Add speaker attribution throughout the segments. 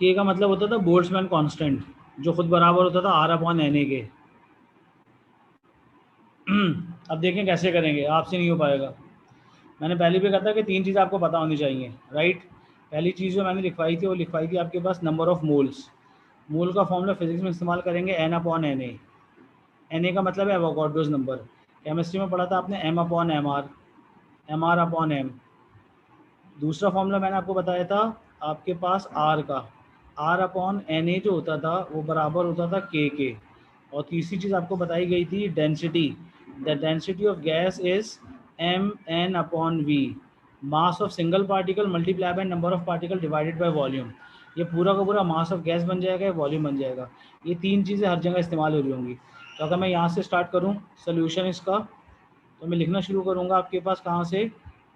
Speaker 1: के का मतलब होता था बोल्ट्जमैन कांस्टेंट, जो खुद बराबर होता था आर अपॉन एन ए के। अब देखें कैसे करेंगे, आपसे नहीं हो पाएगा। मैंने पहले भी कहा था कि 3 चीज़ें आपको पता होनी चाहिए, राइट। पहली चीज़ जो मैंने लिखवाई थी वो लिखवाई थी आपके पास नंबर ऑफ मोल्स। मोल का फॉर्मूला फिजिक्स में इस्तेमाल करेंगे N upon N A. N A का मतलब है एवोगाड्रोस नंबर। केमिस्ट्री में पढ़ा था आपने M upon M R upon M. दूसरा फॉर्मूला मैंने आपको बताया था आपके पास आर का, आर अपॉन एन ए जो होता था वो बराबर होता था के। और तीसरी चीज़ आपको बताई गई थी density. The density of gas is M N upon V, mass of single particle multiply by number of particle divided by volume. ये पूरा का पूरा मास ऑफ गैस बन जाएगा, वॉल्यूम बन जाएगा। ये 3 चीज़ें हर जगह इस्तेमाल हो रही होंगी। तो अगर मैं यहाँ से स्टार्ट करूँ सोल्यूशन इसका, तो मैं लिखना शुरू करूँगा आपके पास कहाँ से,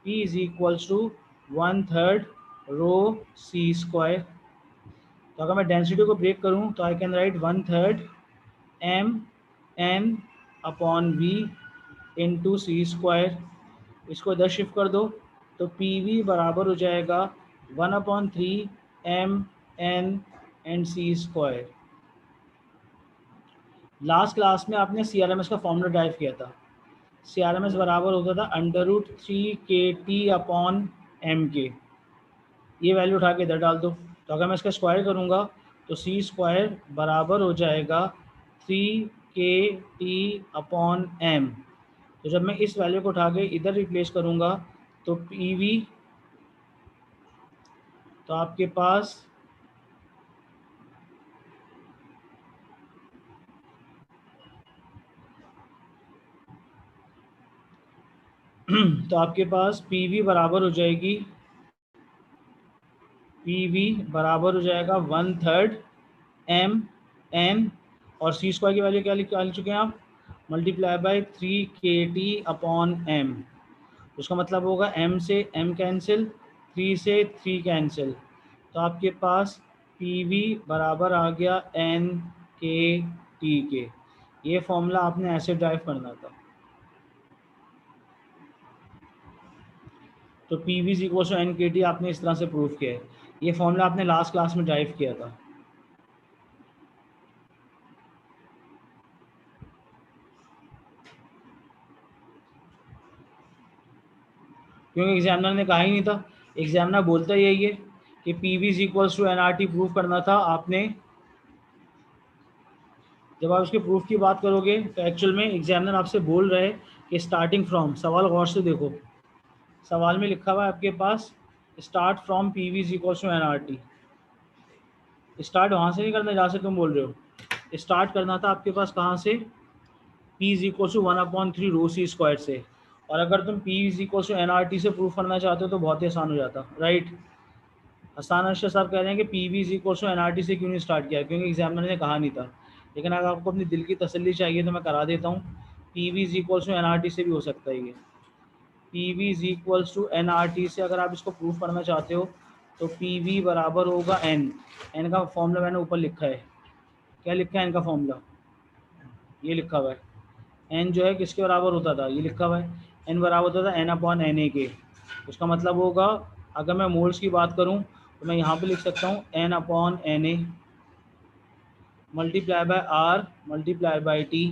Speaker 1: P is equals to 1/3 rho C square. तो अगर मैं डेंसिटी को ब्रेक करूँ तो I can write 1/3 M N upon V into C square. इसको इधर शिफ्ट कर दो तो पी वी बराबर हो जाएगा 1/3 M N and C square. Last class में आपने सी आर एम एस का फॉर्मूला ड्राइव किया था। सी आर एम एस बराबर होता था √3 के टी अपॉन एम के। ये वैल्यू उठा के इधर डाल दो। तो अगर मैं इसका स्क्वायर करूँगा तो सी स्क्वायर बराबर हो जाएगा 3 के टी अपॉन एम। तो जब मैं इस वैल्यू को उठा के इधर रिप्लेस करूँगा तो पी वी, तो आपके पास तो आपके पास पी वी बराबर हो जाएगी, पी वी बराबर हो जाएगा 1/3 एम एन, और सी स्क्वायर की वैल्यू क्या लिख चुके हैं आप, multiply by 3 K T upon M. उसका मतलब होगा m से m कैंसिल, 3 से 3 कैंसिल, तो आपके पास पी वी बराबर आ गया n के टी के। ये फॉर्मूला आपने ऐसे ड्राइव करना था। तो P V equal to N K T आपने इस तरह से प्रूव किया है। ये फॉर्मूला आपने लास्ट क्लास में ड्राइव किया था। क्योंकि एग्जामिनर ने कहा ही नहीं था, एग्जामिनर बोलता यही है कि P V equals to N R T prove करना था आपने। जब आप उसके प्रूफ की बात करोगे तो एक्चुअल में एग्जामिनर आपसे बोल रहे हैं कि स्टार्टिंग फ्रॉम, सवाल गौर से देखो, सवाल में लिखा हुआ है आपके पास start from P V equals to N R T. Start वहाँ से नहीं करना जहाँ से तुम बोल रहे हो, स्टार्ट करना था आपके पास कहाँ से, P is equal to 1/3 rho C square से। और अगर तुम P is equal to N R T से प्रूफ करना चाहते हो तो बहुत ही आसान हो जाता, राइट। हसान अर्शद साहब कह रहे हैं कि P V is equal to N R T से क्यों नहीं स्टार्ट किया, क्योंकि एग्जामिनर ने कहा नहीं था। लेकिन अगर आपको अपनी दिल की तसल्ली चाहिए तो मैं करा देता हूँ, P V is equal to N R T से भी हो सकता है ये। P V is equals to N R T से अगर आप इसको प्रूफ करना चाहते हो तो पी वी बराबर होगा एन। एन का फॉर्मूला मैंने ऊपर लिखा है, क्या लिखा है एन का फॉर्मूला, ये लिखा हुआ है। एन जो है किसके बराबर होता था, ये लिखा हुआ है, एन बराबर होता था एन अपॉन एन ए के। उसका मतलब होगा अगर मैं मोल्स की बात करूं तो मैं यहाँ पे लिख सकता हूँ N upon N A multiply by R multiply by T.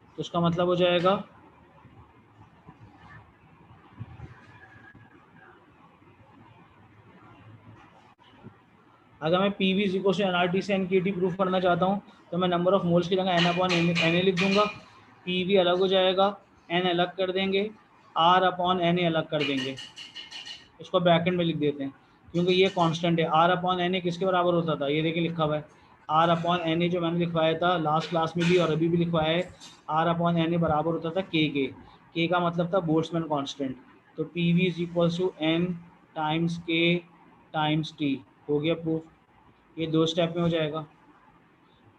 Speaker 1: तो उसका मतलब हो जाएगा अगर मैं P V equal to N R T से एन के टी प्रूफ करना चाहता हूँ तो मैं नंबर ऑफ मोल्स की जगह एन अपॉन एन ए लिख दूंगा। पी वी अलग हो जाएगा, एन अलग कर देंगे, आर अपॉन एन ए अलग कर देंगे। इसको ब्रैकेट में लिख देते हैं क्योंकि ये कांस्टेंट है। आर अपॉन एन ए किसके बराबर होता था, ये देखिए लिखा हुआ है, आर अपॉन एन ए जो मैंने लिखवाया था लास्ट क्लास में भी और अभी भी लिखवाया है, आर अपॉन एन ए बराबर होता था के का मतलब था बोल्ट्जमैन कांस्टेंट। तो P V is equal to N times K times T. हो गया प्रूफ, ये 2 स्टेप में हो जाएगा।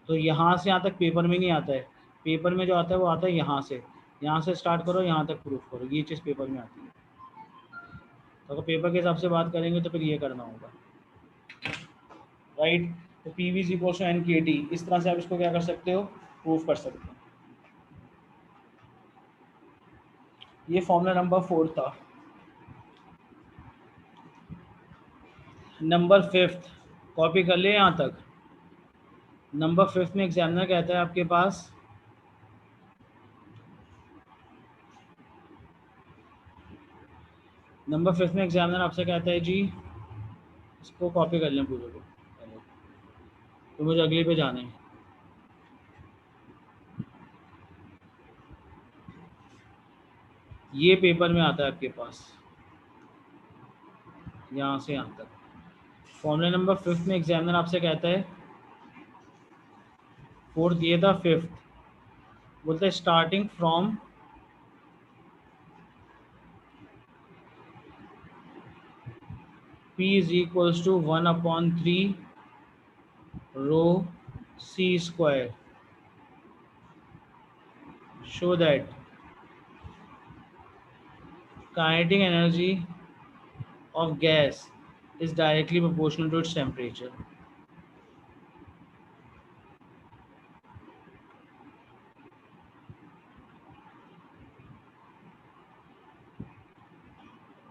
Speaker 1: तो यहाँ से यहाँ तक पेपर में नहीं आता है, पेपर में जो आता है वो आता है यहाँ से स्टार्ट करो यहाँ तक प्रूफ करो, ये चीज़ पेपर में आती है। तो अगर पेपर के हिसाब से बात करेंगे तो फिर ये करना होगा, राइट। तो P V equal to N K T, इस तरह से आप इसको क्या कर सकते हो, प्रूफ कर सकते हो। ये फॉर्मूला नंबर 4 था। नंबर 5 कॉपी कर ले यहाँ तक। नंबर 5 में एग्जामिनर कहता है आपके पास नंबर 5 में एग्जामिनर आपसे कहता है जी इसको कॉपी कर लें पूरे को पहले, तो मुझे अगली पे जाना है। ये पेपर में आता है आपके पास यहाँ से यहाँ तक। फॉर्मूला नंबर 5 में एग्जामिनर आपसे कहता है, फोर्थ ये था, 5th बोलता है starting from P is equals to 1/3 rho C square. Show that kinetic energy of gas is directly proportional to its temperature.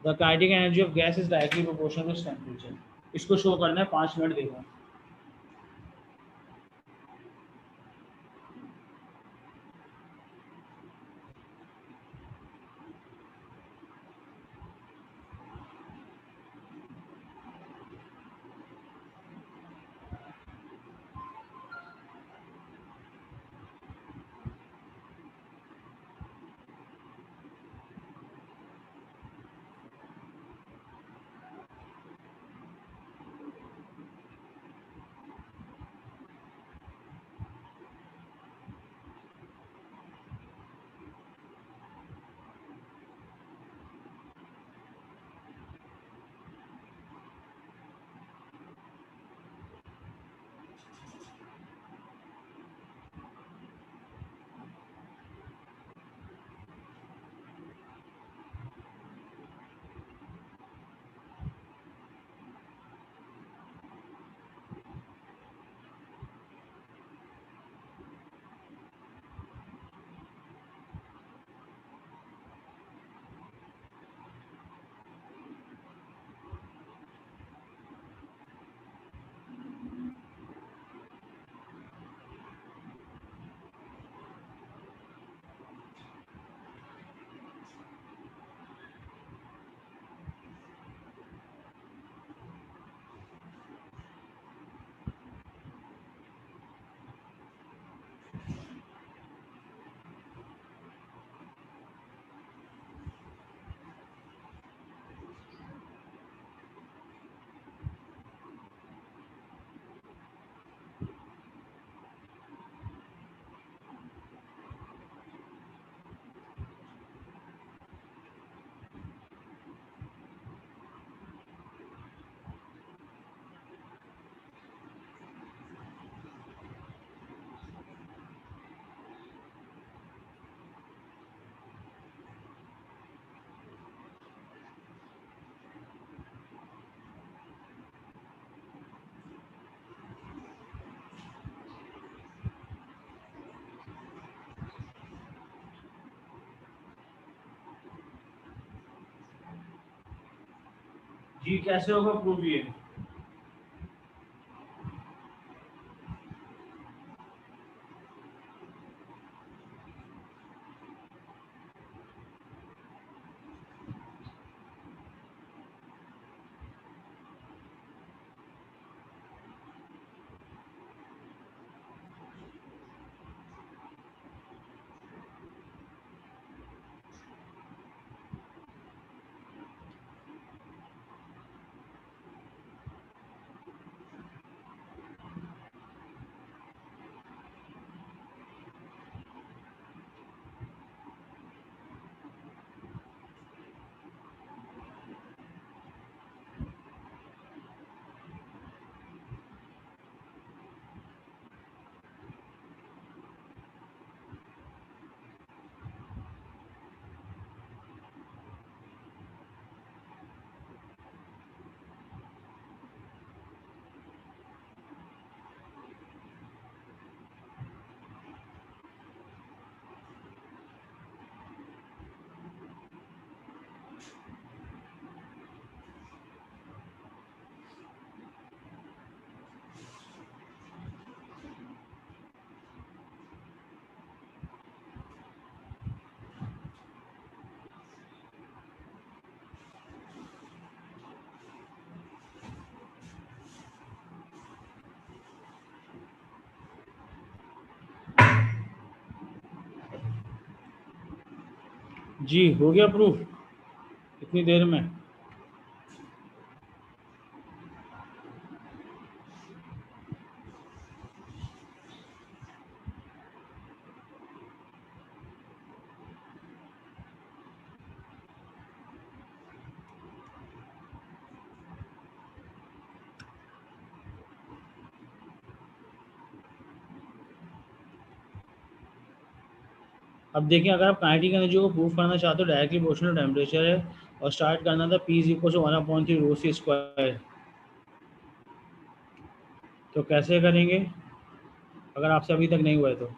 Speaker 1: The kinetic energy of gas is directly proportional to its temperature. इसको show करना है 5 minute देखो। जी कैसे होगा prove ये? जी हो गया proof इतनी देर में। अब देखिए, अगर आप काइनेटिक एनर्जी को प्रूफ करना चाहते हो डायरेक्टली प्रोपोर्शनल टेम्परेचर है और स्टार्ट करना था P is equal to 1/3 rho C square, तो कैसे करेंगे अगर आपसे अभी तक नहीं हुआ है तो?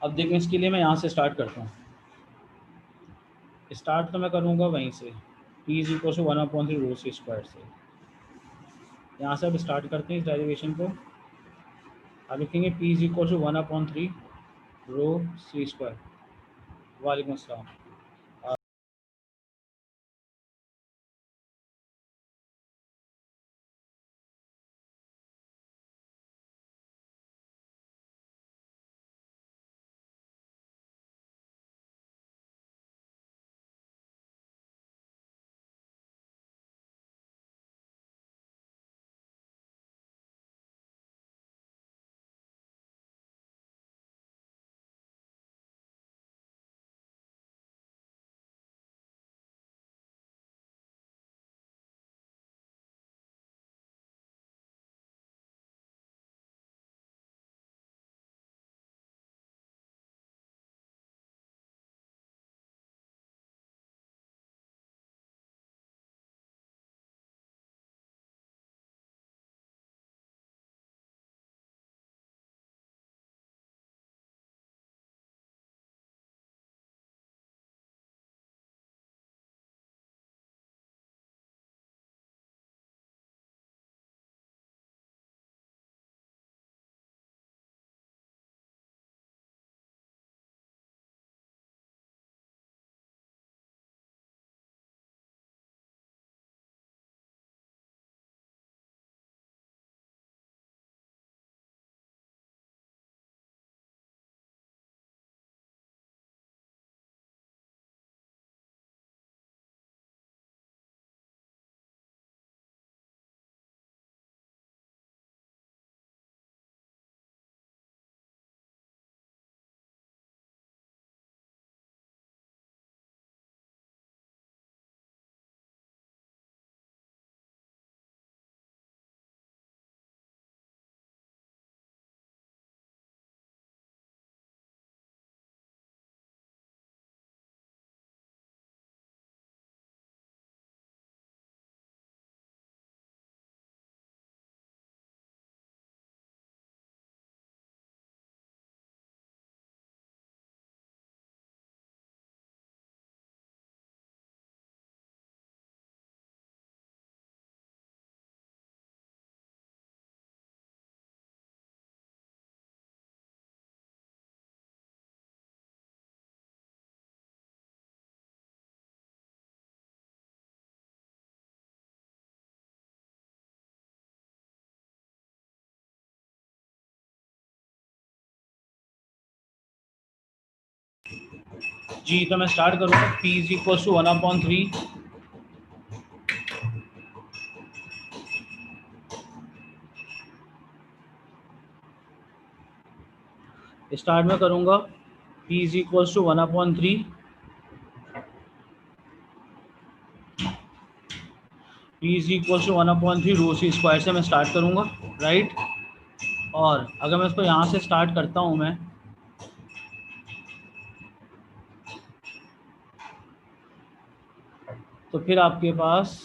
Speaker 1: अब देखिए, इसके लिए मैं यहाँ से स्टार्ट करता हूँ। स्टार्ट तो मैं करूँगा वहीं से, P is equal to 1/3 rho C square से। यहाँ से अब स्टार्ट करते हैं इस डेरिवेशन को। अब लिखेंगे P is equal to 1/3 rho C square. वालेकुम अस्सलाम। जी तो मैं स्टार्ट करूँगा P is equal to 1/3। Start में करूँगा P is equal to 1/3 P is equal to 1/3 rho C square से मैं स्टार्ट करूँगा, राइट। और अगर मैं इसको यहाँ से स्टार्ट करता हूँ मैं, तो फिर आपके पास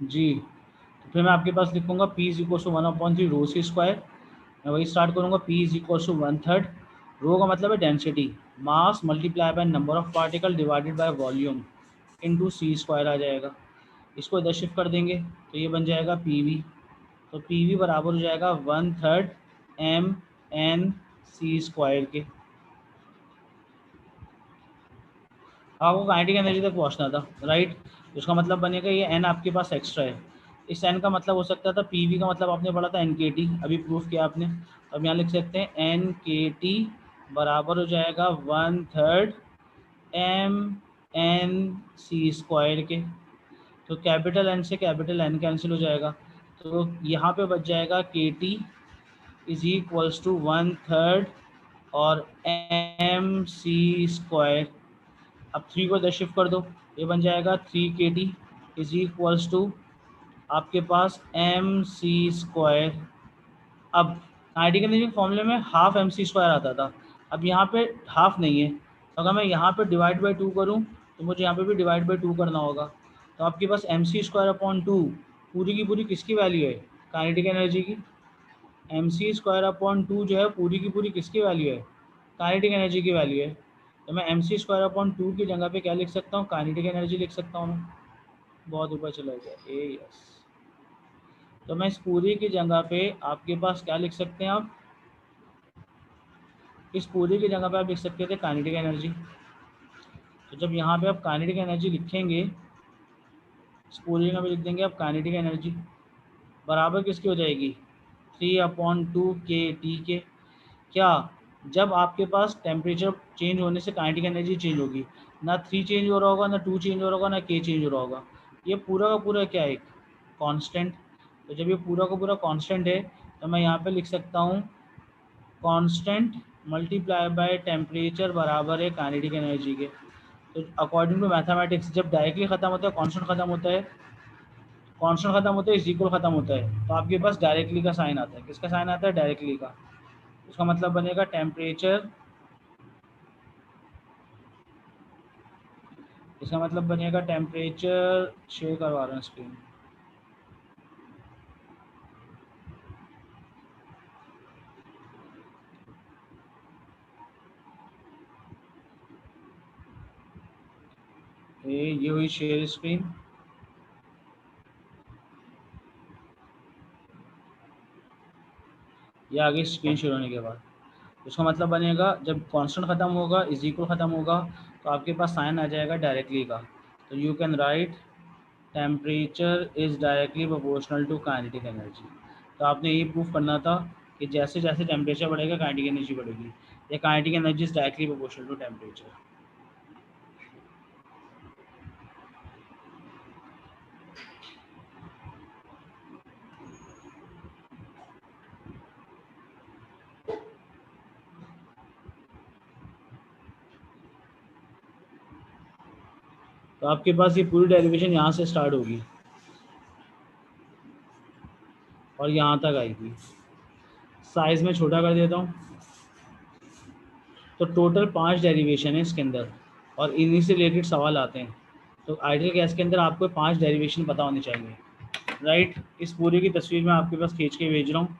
Speaker 1: जी, तो फिर मैं आपके पास लिखूँगा P is equal to 1/3 rho C square. मैं वही स्टार्ट करूँगा P is equal to 1/3। Rho का मतलब है density, mass multiply by number of particle divided by volume into C square आ जाएगा। इसको इधर शिफ्ट कर देंगे तो ये बन जाएगा पी वी। तो पी वी बराबर हो जाएगा 1/3 mn c² के। आपको काइनेटिक एनर्जी तक पहुंचना था, राइट। उसका मतलब बनेगा ये एन आपके पास एक्स्ट्रा है। इस एन का मतलब हो सकता था पीवी का मतलब आपने पढ़ा था एन के टी, अभी प्रूफ किया आपने। अब यहाँ लिख सकते हैं एन के टी बराबर हो जाएगा 1/3 mn c² के। तो कैपिटल एन से कैपिटल एन कैंसिल हो जाएगा, तो यहाँ पे बच जाएगा के टी इज इक्वल्स टू 1/3 और mc²। अब 3 को इधर शिफ्ट कर दो, ये बन जाएगा 3 kT इज इक्वल्स टू आपके पास mc²। अब काइनेटिक एनर्जी फॉर्मूले में हाफ mc² आता था, अब यहाँ पे हाफ नहीं है, तो अगर मैं यहाँ पे डिवाइड बाई 2 करूँ तो मुझे यहाँ पे भी डिवाइड बाई 2 करना होगा। तो आपके पास mc²/2 पूरी की पूरी किसकी वैल्यू है, काइनेटिक एनर्जी की। mc²/2 जो है पूरी की पूरी किसकी वैल्यू है, काइनेटिक एनर्जी की वैल्यू है। तो मैं mc²/2 की जगह पे क्या लिख सकता हूँ, काइनेटिक एनर्जी लिख सकता हूँ मैं। बहुत ऊपर चला गया ए, यस। तो मैं इस पूरी की जगह पे आपके पास क्या लिख सकते हैं आप, इस पूरी की जगह पे आप लिख सकते थे काइनेटिक एनर्जी। तो जब यहाँ पे आप काइनेटिक एनर्जी लिखेंगे, इस पूरी जगह पे लिख देंगे आप काइनेटिक एनर्जी बराबर किसकी हो जाएगी, 3/2 kT के। क्या, जब आपके पास टेम्परेचर चेंज होने से काइनेटिक एनर्जी चेंज होगी, ना 3 चेंज हो रहा होगा, ना 2 चेंज हो रहा होगा, ना k चेंज हो रहा होगा। ये पूरा का पूरा क्या है, एक कांस्टेंट। तो जब ये पूरा का पूरा कांस्टेंट है तो मैं यहाँ पे लिख सकता हूँ कांस्टेंट मल्टीप्लाई बाय टेम्परेचर बराबर है काइनेटिक एनर्जी के। तो अकॉर्डिंग टू मैथमेटिक्स जब डायरेक्टली ख़त्म होता है कांस्टेंट ख़त्म होता है, कांस्टेंट ख़त्म होता है इज इक्वल ख़त्म होता है, तो आपके पास डायरेक्टली का साइन आता है। किसका साइन आता है, डायरेक्टली का। उसका मतलब बनेगा टेम्परेचर, इसका मतलब बनेगा टेम्परेचर, शेयर करवा रहा हूँ स्क्रीन। ये हुई शेयर स्क्रीन। ये आगे स्क्रीन शेयर होने के बाद उसका मतलब बनेगा जब कांस्टेंट ख़त्म होगा इज इक्वल ख़त्म होगा तो आपके पास साइन आ जाएगा डायरेक्टली का। तो you can write temperature is directly proportional to kinetic energy. तो आपने ये प्रूफ करना था कि जैसे जैसे टेम्परेचर बढ़ेगा काइनेटिक एनर्जी बढ़ेगी, या kinetic energy is directly proportional to temperature. तो आपके पास ये पूरी डेरिवेशन यहाँ से स्टार्ट होगी और यहाँ तक आएगी। साइज़ में छोटा कर देता हूँ। तो टोटल 5 डेरिवेशन है इसके अंदर और इन्हीं से रिलेटेड सवाल आते हैं। तो आइडियल गैस के अंदर आपको 5 डेरिवेशन पता होनी चाहिए, राइट। इस पूरी की तस्वीर मैं आपके पास खींच के भेज रहा हूँ।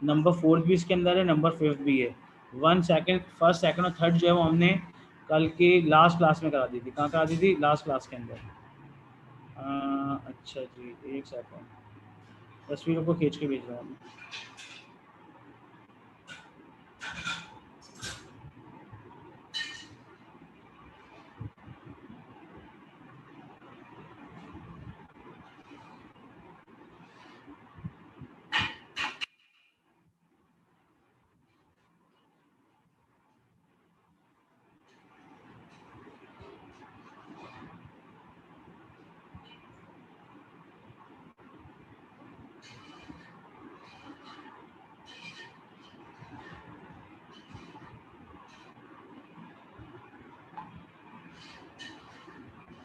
Speaker 1: नंबर 4 भी इसके अंदर है, नंबर 5 भी है। 1 सेकंड, फर्स्ट सेकंड और थर्ड जो है वो हमने कल की लास्ट क्लास में करा दी थी। कहाँ करा दी थी, लास्ट क्लास के अंदर। अच्छा जी, एक सेकंड, तस्वीरों को खींच के भेज रहा हूँ।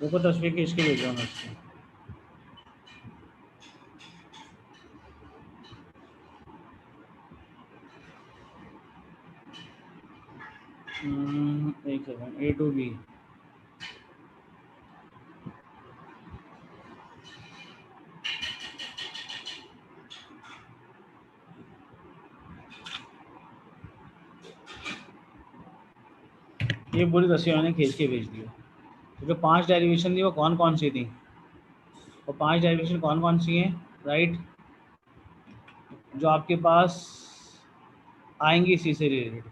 Speaker 1: देखो तस्वीर खींच के भेज रहा हूँ मैं इसको। एक सेकंड, A to B। ये पूरी तस्वीर मैंने खींच के भेज दी। तो जो 5 डेरिवेशन थी वो कौन कौन सी थी, और 5 डेरिवेशन कौन कौन सी हैं, राइट। जो आपके पास आएंगी इसी से रिलेटेड,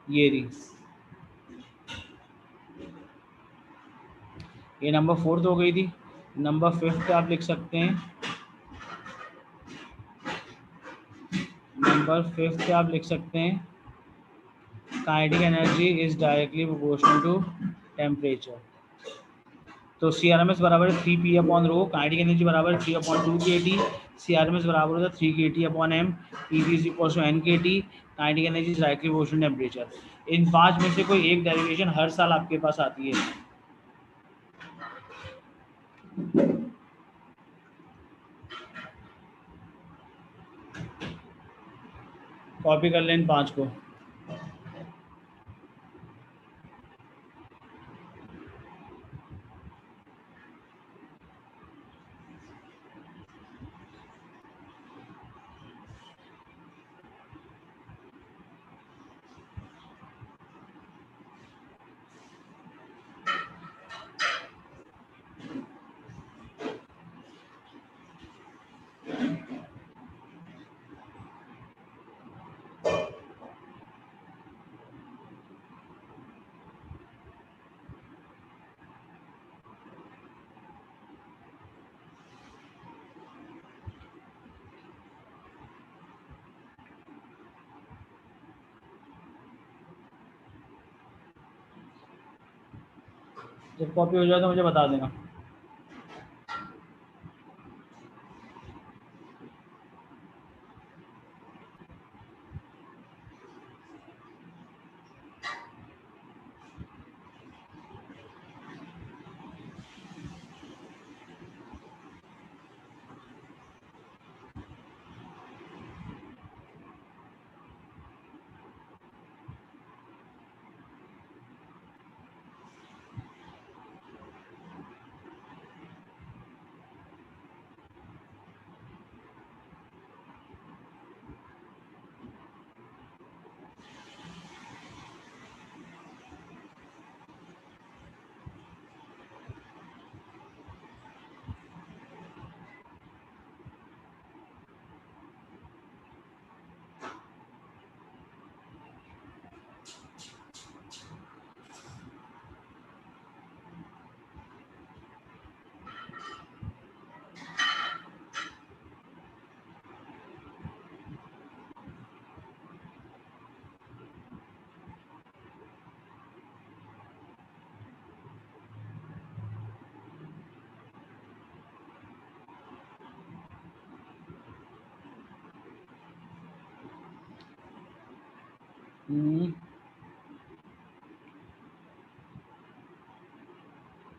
Speaker 1: ये रही। ये नंबर 4 हो गई थी। नंबर 5 पे आप लिख सकते हैं, नंबर 5 पे आप लिख सकते हैं kinetic energy is directly proportional to temperature. तो सी आर एम एस बराबर है 3 P upon rho, kinetic energy बराबर है 3 upon 2 K T, C R M S बराबर होता है 3 K T upon M, E V is equal to N K T, kinetic energy is directly proportional temperature. इन 5 में से कोई एक डेरिवेशन हर साल आपके पास आती है। कॉपी कर लें इन 5 को। जब कॉपी हो जाए तो मुझे बता देना।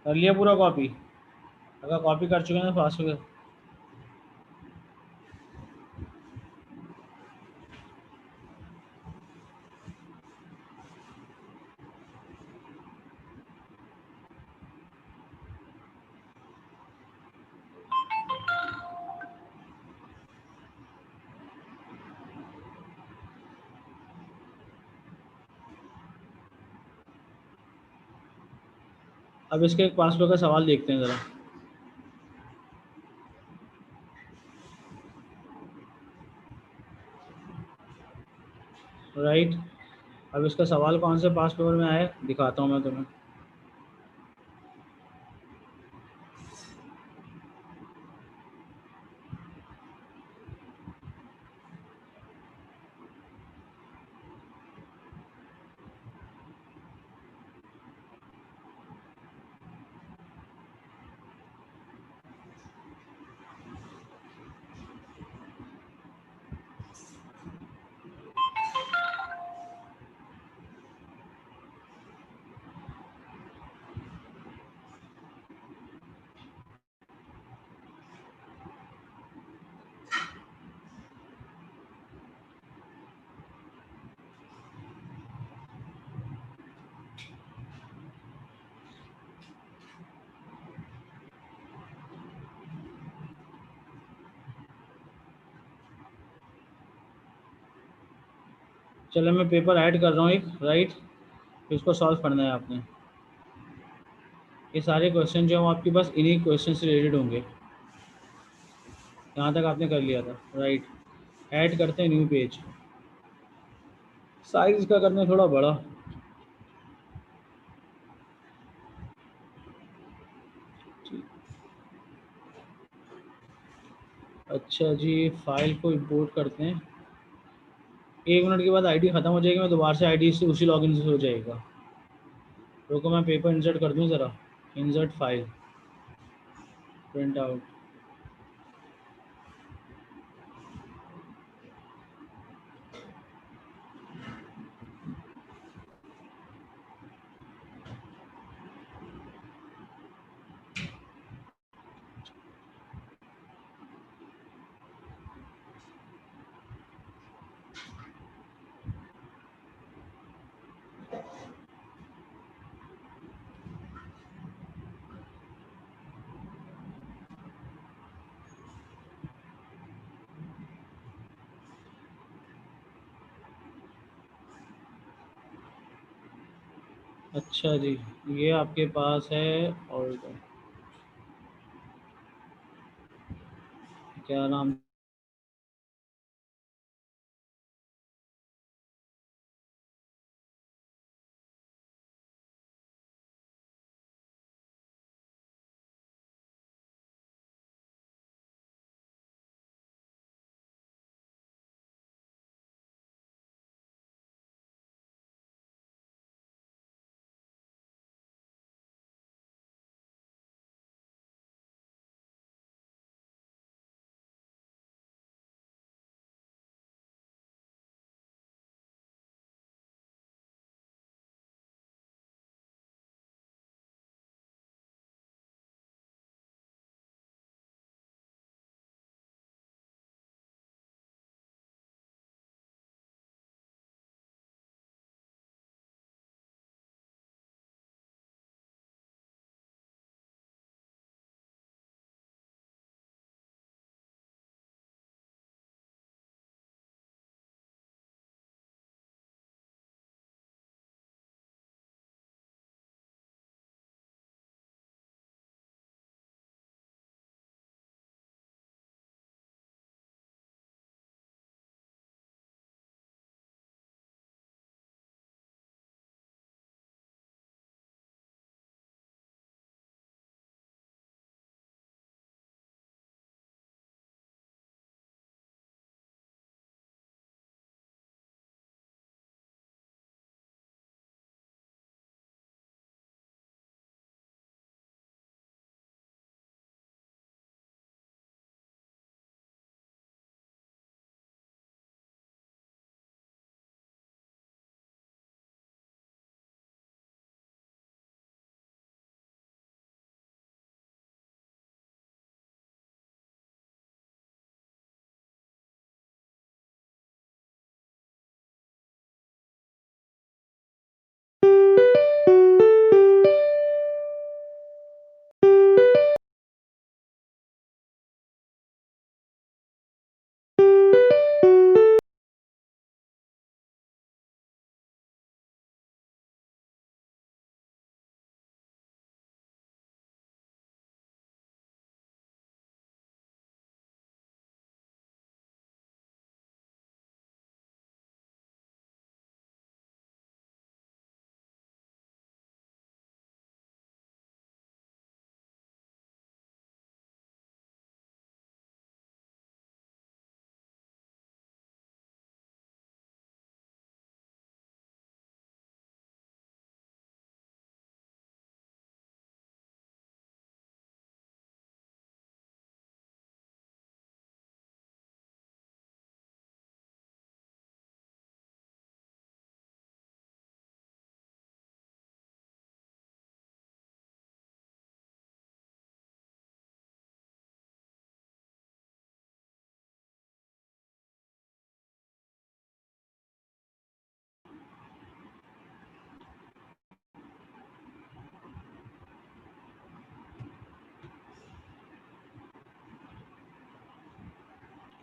Speaker 1: कर लिया पूरा कॉपी? अगर कॉपी कर चुके हैं तो पास हो गया। अब इसके एक 5 का सवाल देखते हैं ज़रा। राइट, अब इसका सवाल कौन से पास पेपर में आया दिखाता हूँ मैं तुम्हें। चलो मैं पेपर ऐड कर रहा हूँ एक, राइट, इसको सॉल्व करना है आपने। ये सारे क्वेश्चन जो हैं आपके पास इन्हीं क्वेश्चन से रिलेटेड होंगे। यहाँ तक आपने कर लिया था, राइट। ऐड करते हैं न्यू पेज, साइज का करते हैं थोड़ा बड़ा। अच्छा जी, फाइल को इंपोर्ट करते हैं। 1 मिनट के बाद आईडी ख़त्म हो जाएगी, मैं दोबारा से आईडी से उसी लॉगिन से हो जाएगा। रुको मैं पेपर इंसर्ट कर दूँ ज़रा। Insert file, print out. अच्छा जी, ये आपके पास है। और क्या नाम?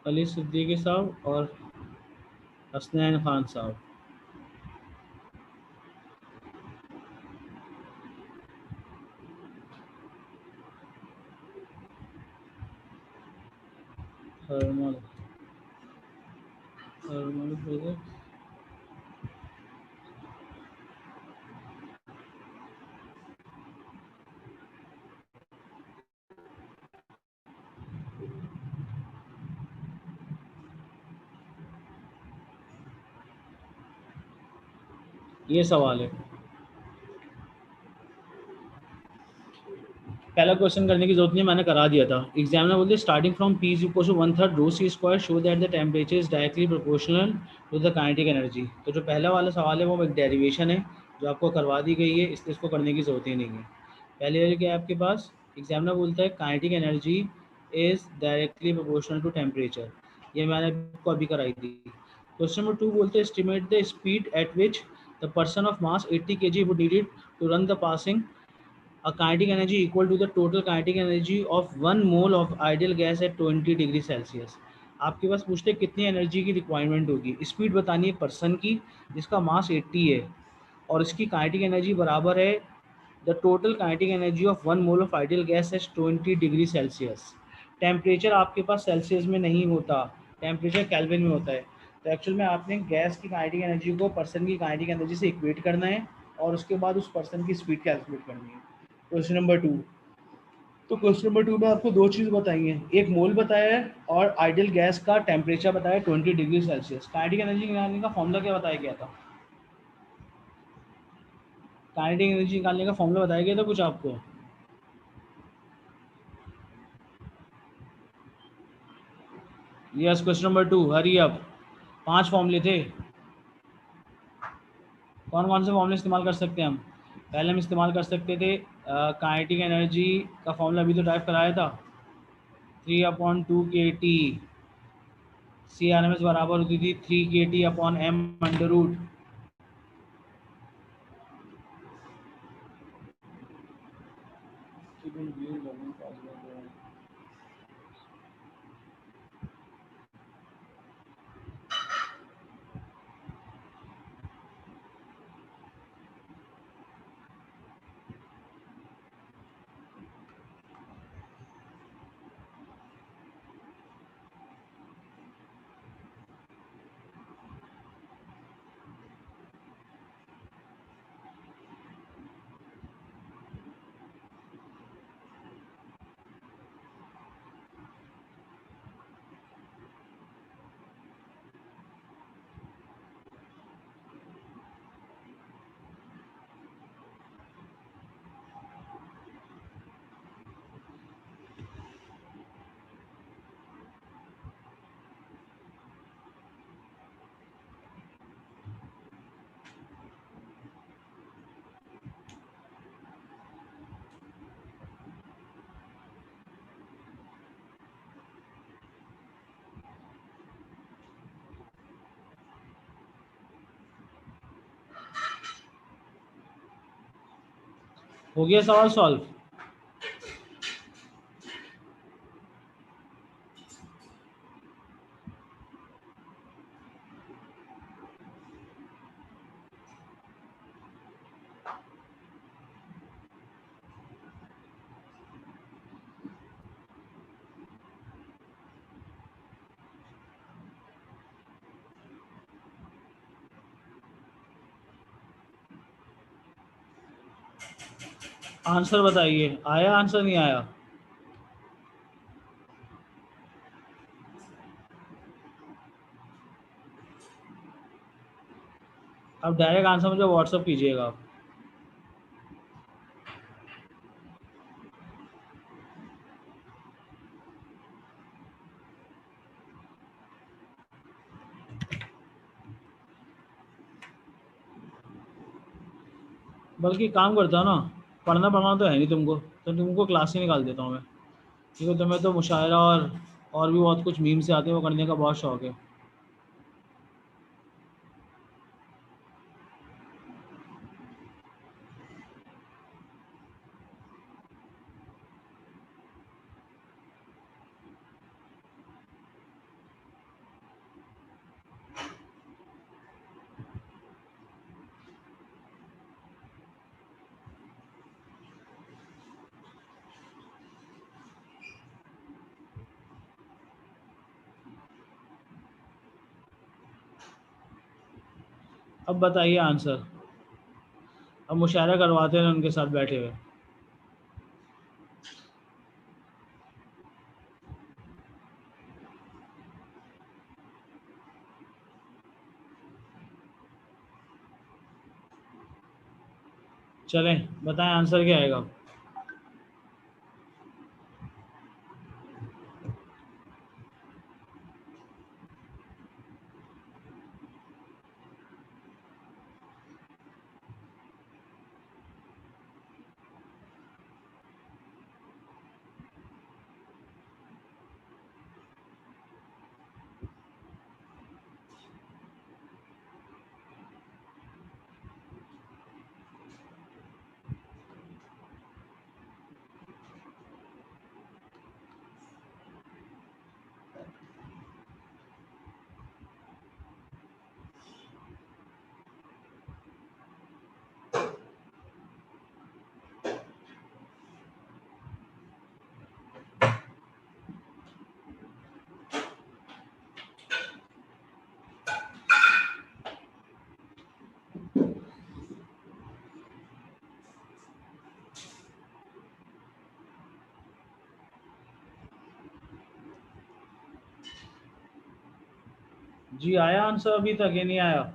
Speaker 1: अली सिद्दीकी साहब और हसनैन खान साहब। थर्मल ये सवाल है। पहला क्वेश्चन करने की जरूरत नहीं, मैंने करा दिया था। एग्जामिनर बोलते starting from P is equal to 1/3 rho C square show that the temperature is directly proportional to the kinetic energy. तो जो पहला वाला सवाल है वो एक डेरिवेशन है जो आपको करवा दी गई है, इसलिए इसको करने की जरूरत ही नहीं है। पहले वाले क्या है आपके पास, एग्जामिनर बोलता है kinetic energy is directly proportional to temperature, ये मैंने आपको अभी कराई थी। क्वेश्चन नंबर 2 बोलते हैं estimate the speed at which the person of mass 80 kg would needed to run the passing a kinetic energy equal to the total kinetic energy of 1 mole of ideal gas at 20 degree Celsius. आपके पास पूछते हैं कितनी energy की requirement होगी, speed बतानी है person की जिसका मास 80 है, और इसकी काइनेटिक एनर्जी बराबर है the total kinetic energy of 1 mole of ideal gas at 20 degree Celsius. Temperature आपके पास सेल्सियस में नहीं होता, टेम्परेचर केल्विन में होता है। तो एक्चुअल में आपने गैस की काइनेटिक एनर्जी को पर्सन की काइनेटिक एनर्जी से इक्वेट करना है और उसके बाद उस पर्सन की स्पीड कैलकुलेट करनी है। क्वेश्चन नंबर 2, तो क्वेश्चन नंबर 2 में आपको दो चीज़ बताई हैं, एक मोल बताया है और आइडियल गैस का टेम्परेचर बताया 20 डिग्री सेल्सियस। काइनेटिक एनर्जी निकालने का फॉर्मूला क्या बताया गया था, काइनेटिक एनर्जी निकालने का फॉर्मूला बताया गया था कुछ आपको? Yes, question number 2, hurry up. 5 फॉर्मूले थे। कौन कौन से फॉर्मूले इस्तेमाल कर सकते हैं हम? पहले हम इस्तेमाल कर सकते थे काइनेटिक एनर्जी का फॉर्मूला अभी तो टाइप कराया था, 3/2 kT। C R M S बराबर होती थी 3 kT/m √। हो गया सवाल सॉल्व? आंसर बताइए, आया आंसर नहीं आया? अब डायरेक्ट आंसर मुझे व्हाट्सअप कीजिएगा आप। बल्कि काम करता हूँ ना, पढ़ना पढ़ना तो है नहीं तुमको, तो तुमको क्लास ही निकाल देता हूँ मैं, क्योंकि तुम्हें तो मुशायरा और भी बहुत कुछ मीम से आते हैं, वो करने का बहुत शौक है। अब बताइए आंसर। अब मुशायरा करवाते हैं उनके साथ बैठे हुए। चलें बताएं आंसर क्या आएगा। जी आया आंसर अभी तक, ये नहीं आया?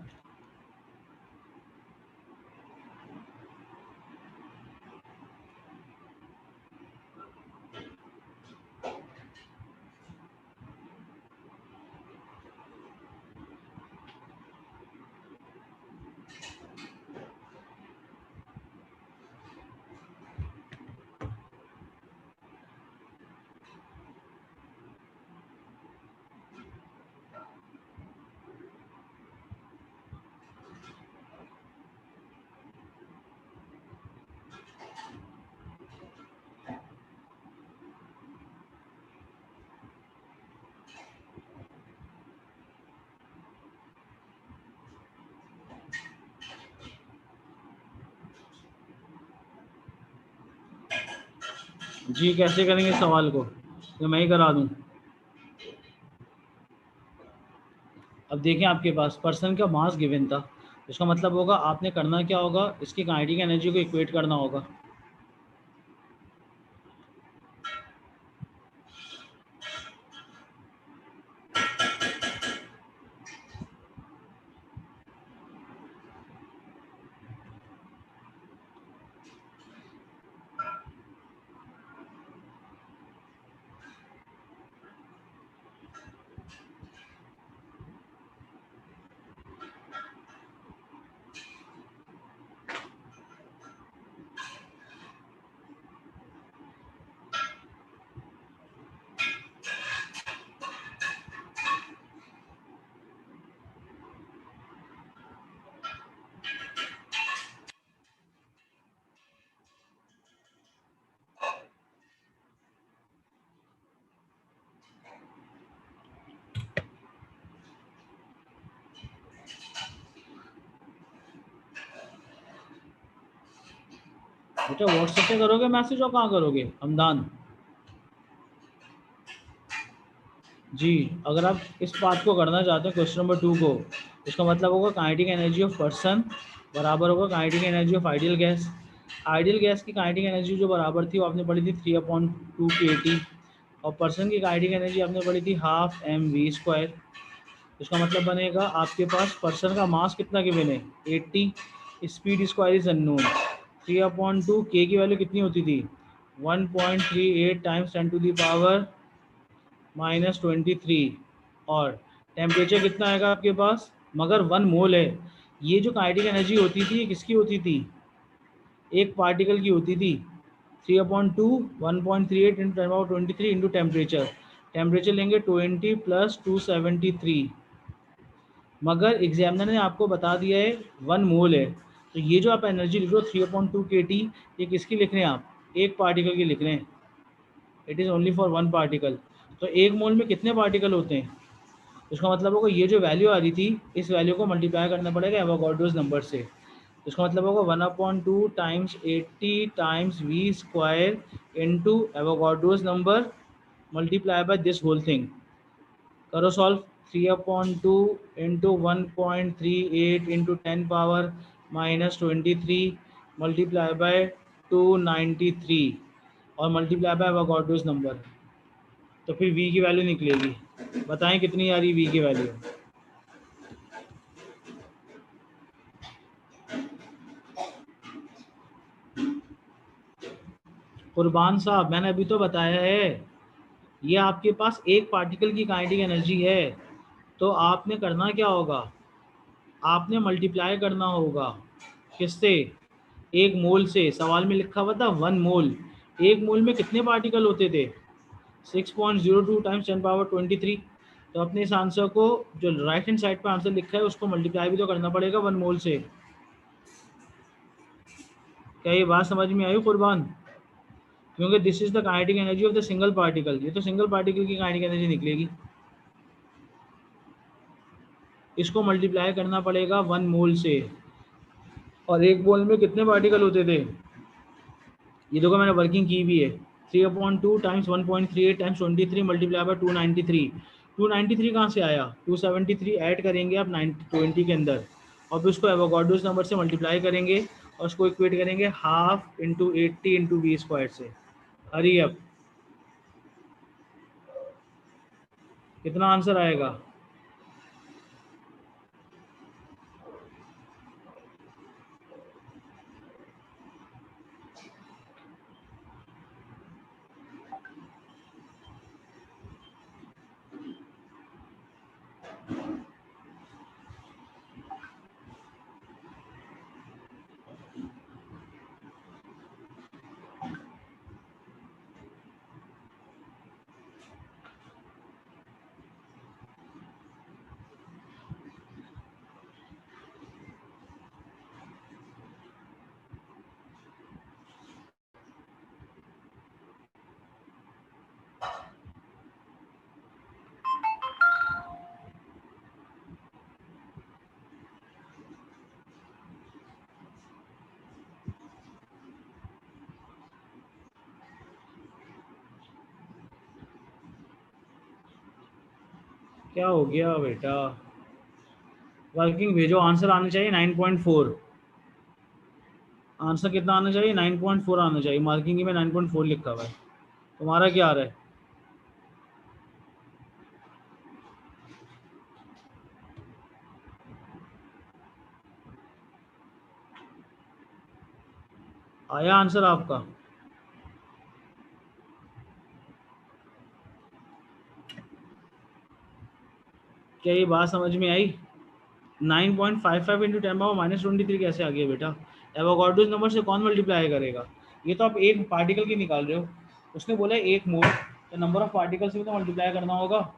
Speaker 1: जी कैसे करेंगे इस सवाल को, तो मैं ही करा दूं? अब देखिए आपके पास पर्सन का मास गिवन था, इसका मतलब होगा आपने करना क्या होगा, इसकी काइनेटिक एनर्जी को इक्वेट करना होगा। बेटा व्हाट्सएप पे करोगे मैसेज और कहाँ करोगे हमदान? जी अगर आप इस बात को करना चाहते हैं क्वेश्चन नंबर 2 को, इसका मतलब होगा काइनेटिक एनर्जी ऑफ पर्सन बराबर होगा kinetic energy of ideal gas. Ideal gas की काइनेटिक एनर्जी जो बराबर थी वो आपने पढ़ी थी 3/2 kT, और पर्सन की काइनेटिक एनर्जी आपने पढ़ी थी 12 mv²। इसका मतलब बनेगा आपके पास पर्सन का मास कितना गिवन है 80, speed square is unknown, 3/2 k की वैल्यू कितनी होती थी 1.38 टाइम्स 10⁻⁻23, और टेम्परेचर कितना आएगा आपके पास, मगर 1 मोल है। ये जो काइनेटिक एनर्जी होती थी ये किसकी होती थी, एक पार्टिकल की होती थी। 3/2 1.38 इंटू 10⁻23 इंटू टेम्परेचर, टेम्परेचर लेंगे 20 + 273, मगर एग्जामिनर ने आपको बता दिया है 1 मोल है। तो ये जो आप एनर्जी लिख रहे हो 3/2 kT, ये किसकी लिख रहे हैं आप, एक पार्टिकल की लिख रहे हैं। It is only for 1 particle. तो 1 मोल में कितने पार्टिकल होते हैं, इसका मतलब होगा ये जो वैल्यू आ रही थी इस वैल्यू को मल्टीप्लाई करना पड़ेगा एवोगाड्रोस नंबर से। तो इसका मतलब होगा 1/2 times 80 times v² into Avogadro's number multiply by this whole thing. करो solve, 3/2 into 1.38 into 10⁻³ multiply by 293 और मल्टीप्लाई बाय अवोगाड्रोस नंबर, तो फिर v की वैल्यू निकलेगी। बताएं कितनी आ रही v की वैल्यू? कुर्बान साहब मैंने अभी तो बताया है, ये आपके पास एक पार्टिकल की काइनेटिक एनर्जी है, तो आपने करना क्या होगा, आपने मल्टीप्लाई करना होगा किससे? 1 मोल से। सवाल में लिखा हुआ था 1 मोल। 1 मोल में कितने पार्टिकल होते थे? 6.02 टाइम्स 10⁻23। तो अपने इस आंसर को, जो राइट हैंड साइड पर आंसर लिखा है, उसको मल्टीप्लाई भी तो करना पड़ेगा 1 मोल से। क्या ये बात समझ में आई कुर्बान? क्योंकि this is the kinetic energy of the single particle, ये तो सिंगल पार्टिकल की काइनेटिक एनर्जी निकलेगी। इसको मल्टीप्लाई करना पड़ेगा 1 मोल से। और 1 मोल में कितने पार्टिकल होते थे? ये देखो मैंने वर्किंग की भी है। 3/2 टाइम्स 1.38 टाइम्स 23 मल्टीप्लाई बाय 293। 293 कहाँ से आया? 273 ऐड करेंगे आप 20 के अंदर, और फिर उसको एवोगाड्रोस नंबर से मल्टीप्लाई करेंगे और उसको इक्वेट करेंगे हाफ इंटू 80 इंटू v² से। हरी अब कितना आंसर आएगा? क्या हो गया बेटा? वर्किंग भेजो, आंसर आना चाहिए 9.4। आंसर कितना आना चाहिए? 9.4 आना चाहिए। मार्किंग में 9.4 लिखा हुआ है। तुम्हारा क्या आ रहा है? आया आंसर आपका? क्या ये बात समझ में आई? 9.55 इंटू 10⁻⁻23 कैसे आ गया बेटा? एवोगाड्रोस नंबर से कौन मल्टीप्लाई करेगा? ये तो आप एक पार्टिकल की निकाल रहे हो। उसने बोला 1 मोल, तो नंबर ऑफ पार्टिकल से भी तो मल्टीप्लाई करना होगा।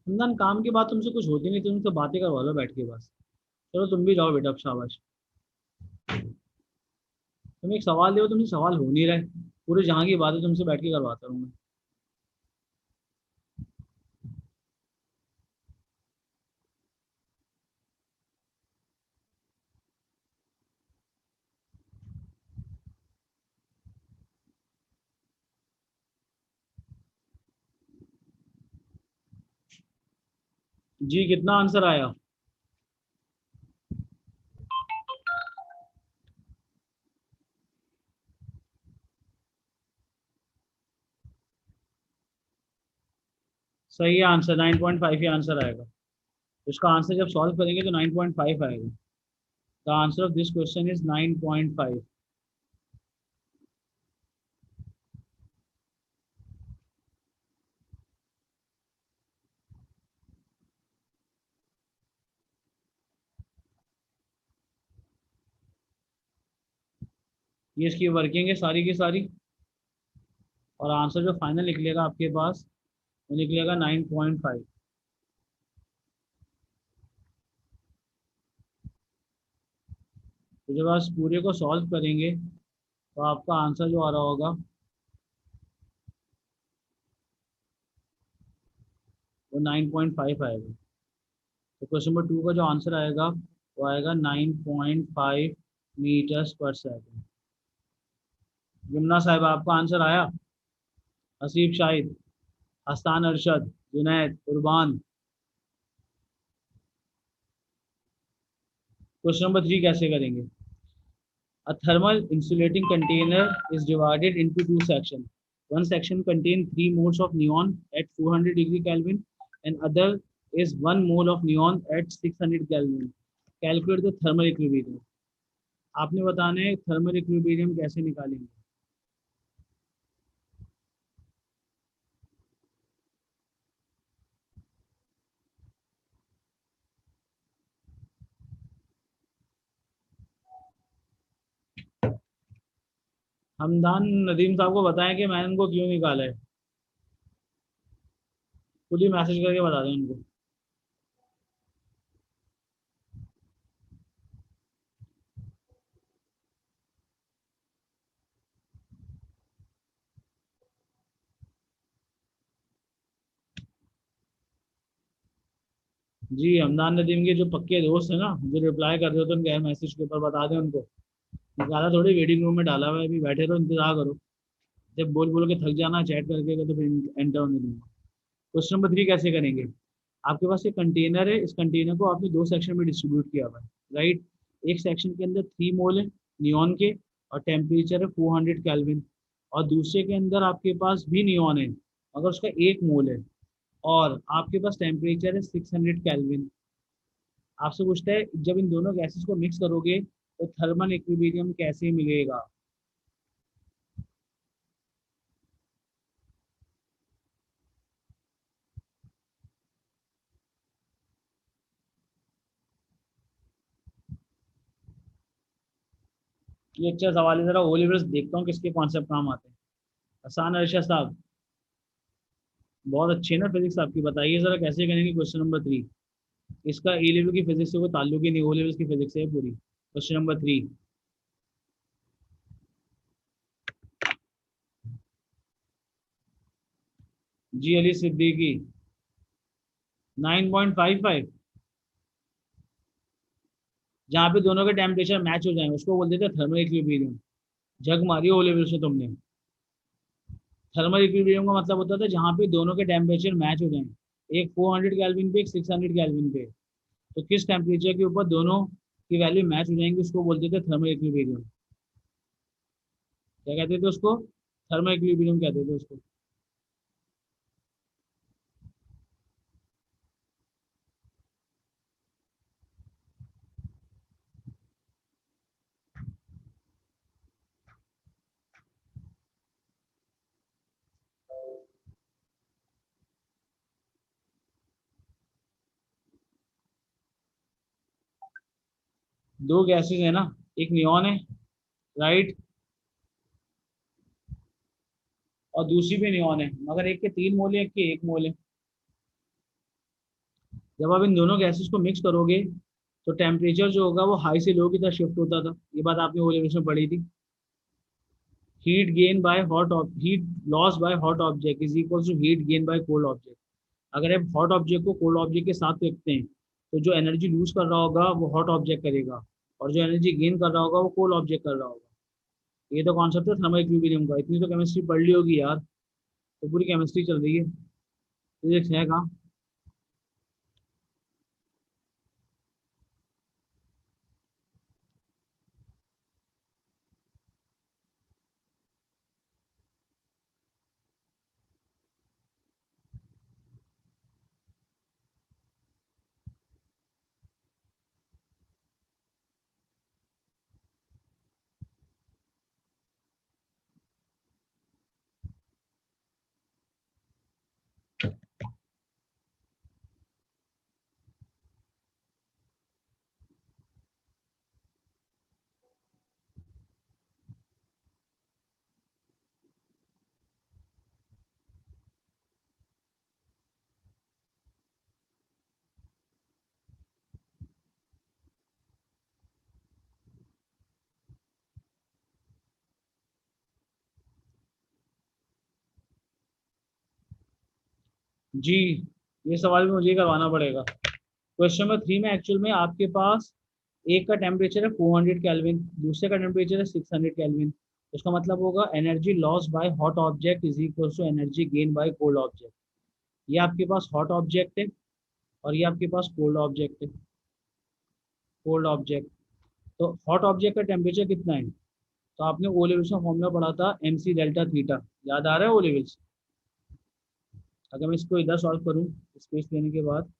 Speaker 1: नंदन, काम की बात तुमसे कुछ होती नहीं, तुमसे बातें करवा लो बैठ के बस। चलो तुम भी जाओ बेटा, अब शाबाश। तुम एक सवाल दे, तुमसे सवाल हो नहीं रहा है, पूरे जहाँ की बात है तुमसे बैठ के करवाता रहूँ मैं। जी कितना आंसर आया? सही है आंसर, 9.5 ही आंसर आएगा। इसका आंसर जब सॉल्व करेंगे तो 9.5 आएगा। The answer of this question is 9.5। ये इसकी वर्किंग है सारी की सारी, और आंसर जो फाइनल निकलेगा आपके पास वो निकलेगा 9.5। तो जब आप पूरे को सॉल्व करेंगे तो आपका आंसर जो आ रहा होगा वो 9.5 आएगा। तो क्वेश्चन नंबर 2 का जो आंसर आएगा वो आएगा 9.5 मीटर्स पर सेकेंड। यमुना साहब आपका आंसर आया? हसीब शाहिद, हस्तान अरशद, जुनैद, कुर्बान। क्वेश्चन नंबर 3 कैसे करेंगे? A thermal insulating container is divided into two sections. One section contains 3 moles of neon at 400 degree Kelvin and other is 1 mole of neon at 600 Kelvin. Calculate the thermal equilibrium. आपने बताना है thermal equilibrium कैसे निकालेंगे। हमदान नदीम साहब को बताएं कि मैंने उनको क्यों निकाला है, खुद ही मैसेज करके बता दें उनको। जी हमदान नदीम के जो पक्के दोस्त है ना, जो रिप्लाई कर रहे हो तो उनके मैसेज के ऊपर बता दें उनको। निकाला थोड़ी वेटिंग रूम में डाला हुआ है, अभी बैठे रहो इंतजार करो। जब बोल बोल के थक जाना चैट करके तो फिर एंटर होने दूंगा। क्वेश्चन नंबर 3 कैसे करेंगे? आपके पास एक कंटेनर है, इस कंटेनर को आपने 2 सेक्शन में डिस्ट्रीब्यूट किया हुआ है, राइट। एक सेक्शन के अंदर 3 मोल है नियॉन के और टेम्परेचर है 400 केल्विन, और दूसरे के अंदर आपके पास भी नियॉन है मगर उसका 1 मोल है और आपके पास टेम्परेचर है 600 केल्विन। आपसे पूछता है जब इन दोनों गैसेस को मिक्स करोगे तो थर्मल इक्विलिब्रियम कैसे मिलेगा? ये अच्छा सवाल है, जरा ओ लेवल्स देखता हूँ किसके कॉन्सेप्ट काम आते हैं। हसान अरशद साहब बहुत अच्छी है ना फिजिक्स आपकी, बताइए जरा कैसे करेंगे क्वेश्चन नंबर 3। इसका ए लेवल की फिजिक्स से कोई ताल्लुक ही नहीं, ओ लेवल की फिजिक्स है पूरी। Question number 3। जी अली सिद्दीकी 9.55। जहाँ पे दोनों के टेम्परेचर मैच हो जाए उसको बोल देते हैं थर्मल इक्विलिब्रियम। जग मारी ओ लेवल से तुमने। थर्मल इक्विलिब्रियम का मतलब होता था जहाँ पे दोनों के टेम्परेचर मैच हो जाए, एक 400 केल्विन पे एक 600 केल्विन पे। तो किस टेम्परेचर के ऊपर दोनों की वैल्यू मैच हो जाएंगी उसको बोलते थे थर्मल इक्विलिब्रियम। क्या कहते थे उसको? थर्मल इक्विलिब्रियम कहते थे उसको। 2 गैसेज है ना, एक नियॉन है, राइट, और दूसरी भी नियॉन है मगर एक के 3 मोल है एक के 1 मोल है। जब आप इन दोनों गैसेस को मिक्स करोगे तो टेम्परेचर जो होगा वो हाई से लो की तरफ शिफ्ट होता था, ये बात आपने ओ लेवल में पढ़ी थी। Heat gain by heat loss by hot object is equal to heat gain by cold object. अगर आप हॉट ऑब्जेक्ट को कोल्ड ऑब्जेक्ट के साथ रखते हैं तो जो एनर्जी लूज कर रहा होगा वो हॉट ऑब्जेक्ट करेगा, और जो एनर्जी गेन कर रहा होगा वो कोल्ड ऑब्जेक्ट कर रहा होगा। ये तो कॉन्सेप्ट है थर्मल इक्विलिब्रियम का। इतनी तो केमिस्ट्री पढ़ ली होगी यार, तो पूरी केमिस्ट्री चल रही है, फिजिक्स है कहाँ। जी, ये सवाल भी मुझे ही करवाना पड़ेगा। क्वेश्चन नंबर 3 में एक्चुअल में आपके पास एक का टेम्परेचर है 400 केल्विन, दूसरे का टेम्परेचर है 600 केल्विन। उसका मतलब होगा energy loss by hot object is equal to energy gain by cold object. ये आपके पास हॉट ऑब्जेक्ट है और ये आपके पास कोल्ड ऑब्जेक्ट है। कोल्ड ऑब्जेक्ट, तो हॉट ऑब्जेक्ट का टेम्परेचर कितना है? तो आपने ओ लेवल्स का फॉर्मूला पढ़ा था एम सी डेल्टा थीटा, याद आ रहा है ओ लेवल्स? अगर मैं इसको इधर सॉल्व करूँ स्पेस लेने के बाद,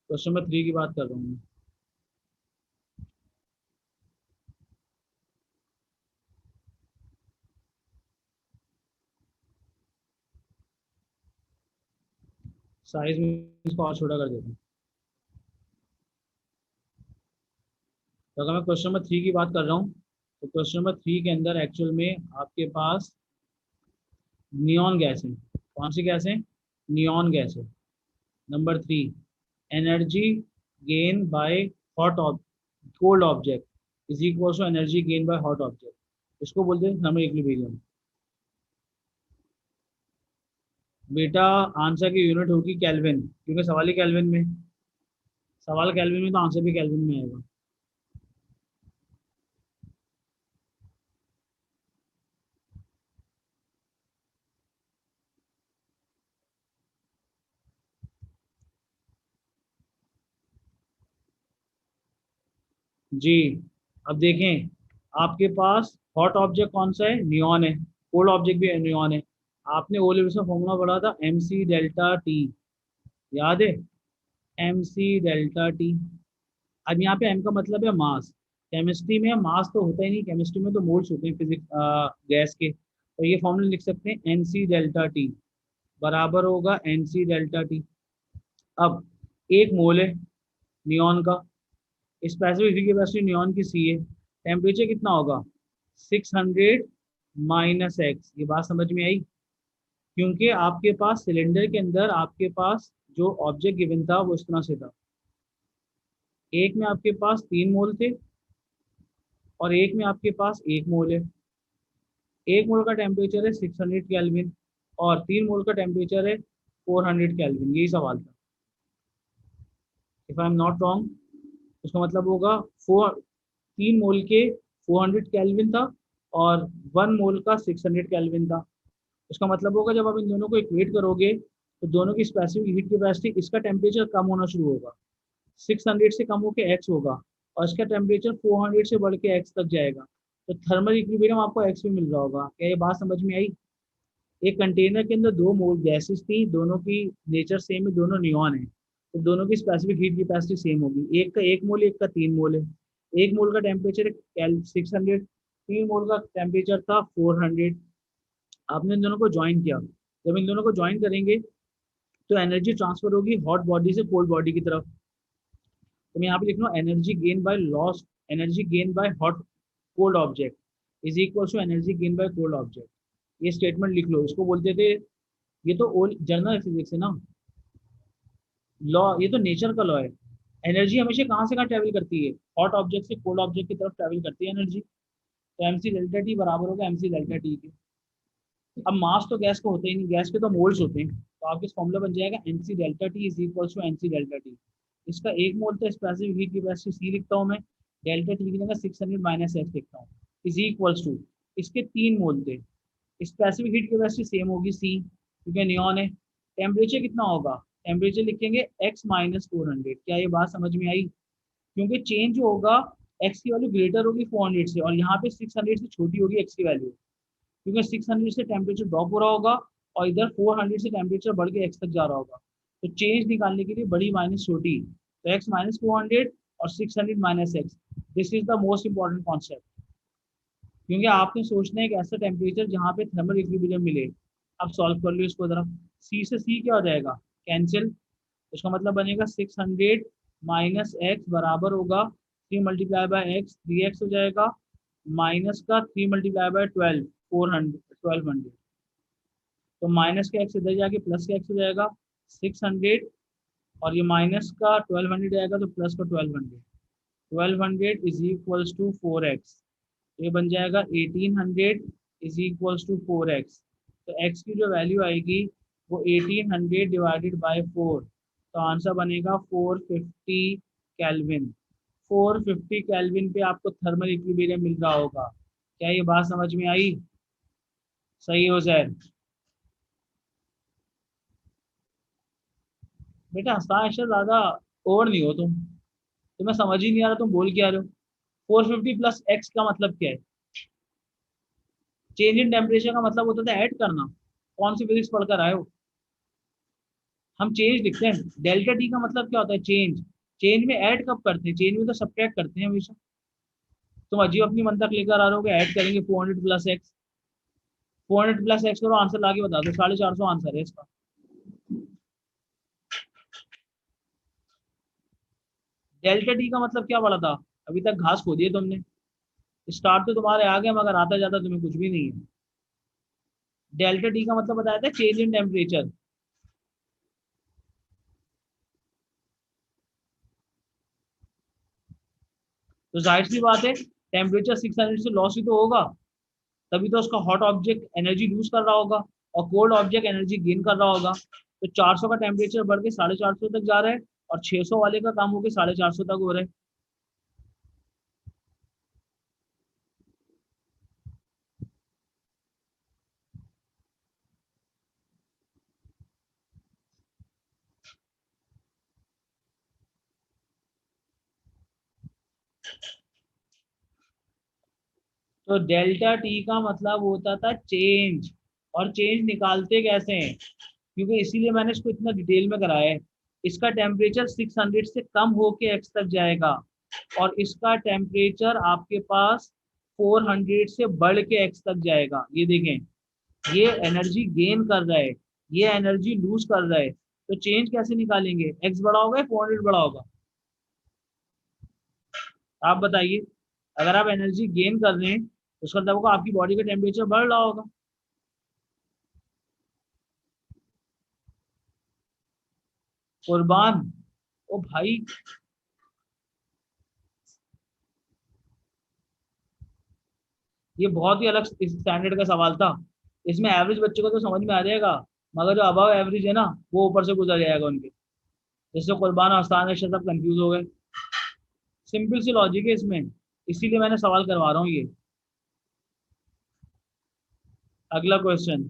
Speaker 1: क्वेश्चन नंबर 3 की बात कर रहा हूँ मैं। साइज में इसको और छोटा कर देता हूँ। तो अगर मैं क्वेश्चन नंबर 3 की बात कर रहा हूँ, तो क्वेश्चन नंबर 3 के अंदर एक्चुअल में आपके पास नियॉन गैस है। कौन सी गैस है? नियॉन गैस है। Number 3, energy gain by hot cold object is equal to energy gain by hot object. इसको बोलते हैं थर्मल इक्विलिब्रियम। बेटा आंसर की यूनिट होगी केल्विन, क्योंकि सवाल ही केल्विन में, सवाल केल्विन में तो आंसर भी केल्विन में आएगा। जी, अब देखें, आपके पास हॉट ऑब्जेक्ट कौन सा है? नियॉन है। कोल्ड ऑब्जेक्ट भी नियॉन है। आपने ओ लेवल में फॉर्मूला पढ़ा था एम सी डेल्टा टी, याद है? M C delta T. अब यहाँ पे एम का मतलब है मास। केमिस्ट्री में मास तो होता ही नहीं, केमिस्ट्री में तो मोल्स होते हैं फिजिक्स गैस के। तो ये फॉर्मूला लिख सकते हैं एन सी डेल्टा टी बराबर होगा एन सी डेल्टा टी। अब एक मोल है नियॉन का, स्पेसिफिक कैपेसिटी नियॉन की सी है, टेम्परेचर कितना होगा? 600 माइनस एक्स। ये बात समझ में आई? क्योंकि आपके पास सिलेंडर के अंदर आपके पास जो ऑब्जेक्ट गिवन था वो इस तरह से था, एक में आपके पास 3 मोल थे और एक में आपके पास 1 मोल है। 1 मोल का टेम्परेचर है 600 केल्विन और 3 मोल का टेम्परेचर है 400 केल्विन। यही सवाल था, if I am not wrong. उसका मतलब होगा 3 मोल के 400 केल्विन था और 1 मोल का 600 केल्विन था। उसका मतलब होगा जब आप इन दोनों को इक्वेट करोगे तो दोनों की स्पेसिफिक हीट कैपेसिटी, इसका टेम्परेचर कम होना शुरू होगा, 600 से कम होकर एक्स होगा, और इसका टेम्परेचर 400 से बढ़ के एक्स तक जाएगा। तो थर्मल इक्विलिब्रियम आपको एक्स में मिल रहा होगा। क्या ये बात समझ में आई? एक कंटेनर के अंदर 2 मोल गैसेस थी, दोनों की नेचर सेम है, दोनों नियॉन है, तो दोनों की स्पेसिफिक हीट कैपेसिटी सेम होगी। एक का 1 मोल, एक का 3 मोल है। 1 मोल का टेम्परेचर 600, 3 मोल का टेम्परेचर था 400। आपने इन दोनों को ज्वाइन किया, जब इन दोनों को ज्वाइन करेंगे तो एनर्जी ट्रांसफर होगी हॉट बॉडी से कोल्ड बॉडी की तरफ। तो मैं यहाँ पे लिख रहा हूँ energy gain by loss, energy gain by hot cold object is equal to energy gain by cold object. ये स्टेटमेंट लिख लो, इसको बोलते थे, ये तो जनरल फिजिक्स है ना, लॉ, ये तो नेचर का लॉ है। एनर्जी हमेशा कहाँ से कहाँ ट्रेवल करती है, हॉट ऑब्जेक्ट से कोल्ड ऑब्जेक्ट की तरफ ट्रेवल करती है एनर्जी। तो एम सी डेल्टा टी बराबर होगा एम सी डेल्टा टी के। अब मास तो गैस को होते ही नहीं, गैस के तो मोल्स होते हैं, तो आपके फॉर्मूला बन जाएगा N C delta T is equal to N C delta T. इसका एक मोल तो स्पेसिफिक हीट कैपेसिटी सी लिखता हूँ मैं, डेल्टा टी की जगह 600 माइनस एक्स लिखता हूँ, इज इक्वल्स टू, इसके तीन मोल थे, स्पेसिफिक हीट कैपेसिटी सेम होगी सी क्योंकि नियॉन है। टेम्परेचर कितना होगा, टेम्परेचर लिखेंगे एक्स माइनस 400। क्या ये बात समझ में आई? क्योंकि चेंज जो होगा, एक्स की वैल्यू ग्रेटर होगी 400 से, और यहाँ पे 600 से छोटी होगी एक्स की वैल्यू, क्योंकि 600 से टेम्परेचर ड्रॉप हो रहा होगा और इधर 400 से टेम्परेचर बढ़ के एक्स तक जा रहा होगा। तो चेंज निकालने के लिए बड़ी माइनस छोटी, तो एक्स माइनस 400 और 600 minus x, this is the most important concept. क्योंकि आपने सोचना है कि ऐसा टेम्परेचर जहाँ पे थर्मल इक्विलिब्रियम मिले। अब सॉल्व कर लो इसको जरा, सी से सी क्या हो जाएगा, कैंसिल। उसका मतलब बनेगा 600 माइनस एक्स बराबर होगा 3 × एक्स 3x हो जाएगा, माइनस का 3 × 12 1200। तो माइनस का एक्स इधर जाके प्लस का एक्स हो जाएगा 600, और ये माइनस का 1200 आएगा तो प्लस का 1200। 1200 इज इक्वल्स टू 4x, ये बन जाएगा 1800 इज इक्वल्स टू 4x। तो x की जो वैल्यू आएगी वो 1800 डिवाइडेड बाय 4, तो आंसर बनेगा 450 केल्विन। 450 केल्विन पे आपको थर्मल इक्विलिब्रियम मिल रहा होगा। क्या ये बात समझ में आई? सही हो जाए बेटा, हंसना ऐसा ज्यादा ओवर नहीं हो तुम, तुम्हें समझ ही नहीं आ रहा तुम बोल क्या रहे हो। 450 प्लस एक्स का मतलब क्या है? चेंज इन टेम्परेचर का मतलब होता था ऐड करना। कौन सी फिजिक्स पढ़कर आए हो? हम चेंज लिखते हैं, डेल्टा टी का मतलब क्या होता है, चेंज। चेंज में ऐड कब करते हैं, चेंज में तो सब्ट्रैक्ट करते हैं हमेशा। तुम अजीब अपनी मन तक लेकर आ रहे हो कि ऐड करेंगे 400 प्लस एक्स। 400 प्लस एक्स करो, आंसर लाके बता दो, 450 आंसर है इसका। डेल्टा टी का मतलब क्या पढ़ा था? अभी तक घास खो दिए तुमने। स्टार्ट तो तुम्हारे आ गए मगर आता जाता तुम्हें कुछ भी नहीं है। डेल्टा टी का मतलब बताया था चेंज इन टेम्परेचर। तो जाहिर सी बात है, टेम्परेचर 600 से लॉस ही तो होगा, तभी तो उसका हॉट ऑब्जेक्ट एनर्जी लूज कर रहा होगा और कोल्ड ऑब्जेक्ट एनर्जी गेन कर रहा होगा। तो 400 का टेम्परेचर बढ़ के 450 तक जा रहा है, और 600 वाले का काम होकर 450 तक हो रहा है। तो डेल्टा टी का मतलब होता था चेंज, और चेंज निकालते कैसे हैं, क्योंकि इसीलिए मैंने इसको इतना डिटेल में कराया है। इसका टेम्परेचर 600 से कम होके एक्स तक जाएगा, और इसका टेम्परेचर आपके पास 400 से बढ़ के एक्स तक जाएगा। ये देखें, ये एनर्जी गेन कर रहा है, ये एनर्जी लूज कर रहा है। तो चेंज कैसे निकालेंगे, एक्स बड़ा होगा या 400 बड़ा होगा? आप बताइए। अगर आप एनर्जी गेन कर रहे हैं तो उसका मतलब होगा आपकी बॉडी का टेम्परेचर बढ़ रहा होगा। कुर्बान, ओ भाई, ये बहुत ही अलग स्टैंडर्ड का सवाल था। इसमें एवरेज बच्चे को तो समझ में आ जाएगा, मगर जो अबव एवरेज है ना, वो ऊपर से गुजर जाएगा उनके। जिससे कुर्बान और आसान है, सब कंफ्यूज हो गए। सिंपल सी लॉजिक है इसमें, इसीलिए मैंने सवाल करवा रहा हूँ ये। अगला क्वेश्चन।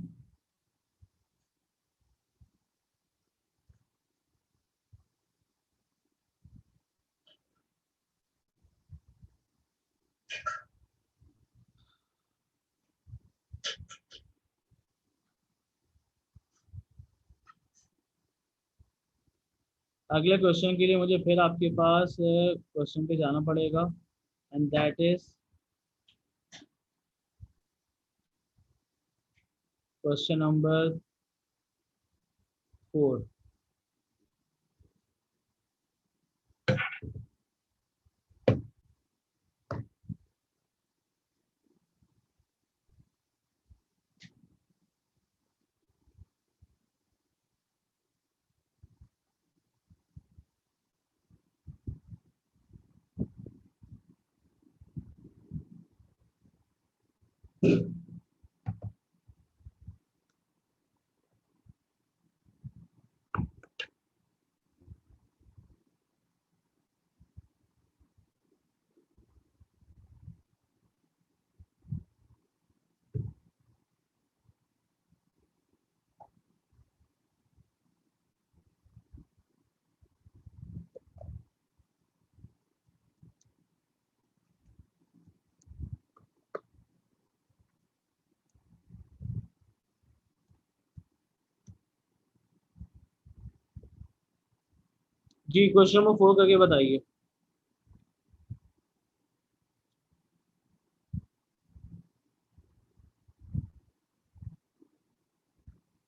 Speaker 1: अगले क्वेश्चन के लिए मुझे फिर आपके पास क्वेश्चन पे जाना पड़ेगा, and that is question number 4। जी क्वेश्चन नंबर 4 करके बताइए।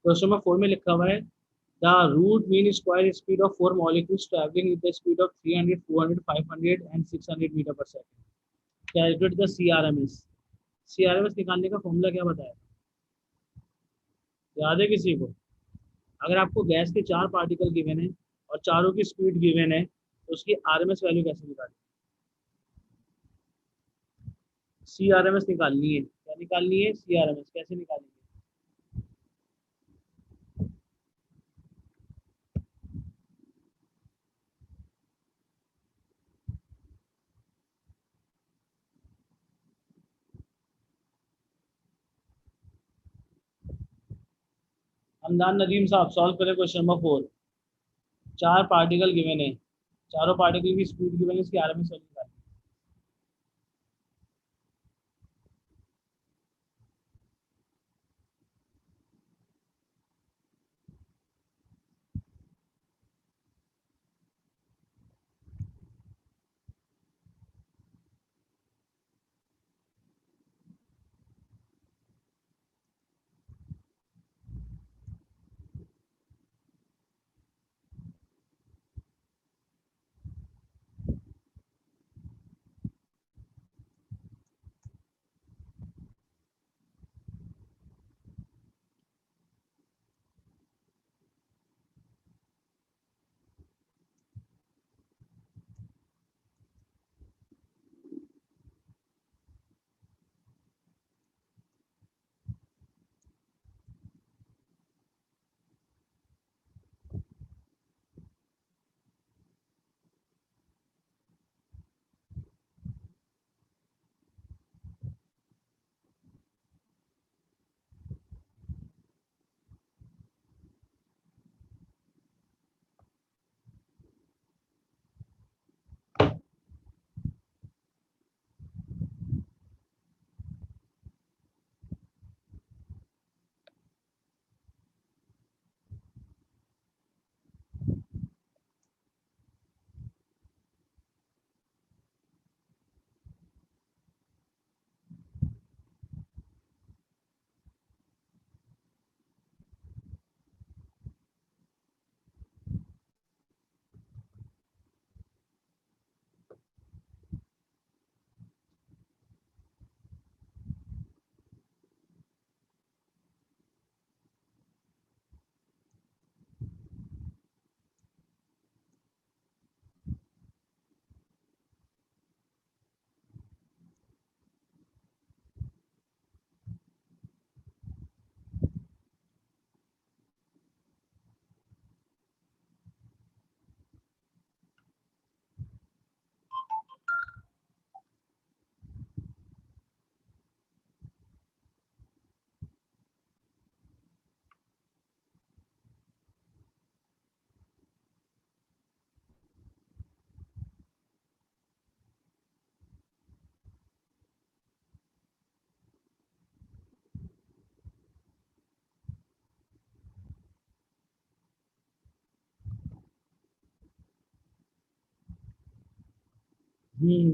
Speaker 1: क्वेश्चन नंबर 4 में लिखा हुआ है the root mean square speed of four molecules travelling with the speed of 300 400 500 and 600 metre पर second. Calculate the CRMS. CRMS निकालने का फॉर्मूला क्या बताया, याद है किसी को? अगर आपको गैस के 4 पार्टिकल गिवन है और चारों की स्पीड गिवन है तो उसकी आरएमएस वैल्यू कैसे निकालें? सीआरएमएस निकालनी है। क्या निकालनी है? सीआरएमएस। कैसे निकालेंगे? हमदान नदीम साहब सॉल्व करें क्वेश्चन नंबर 4। 4 पार्टिकल गिवन है, चारों पार्टिकल की स्पीड गिवन है, इसकी आरएमएस वैल्यू निकालें।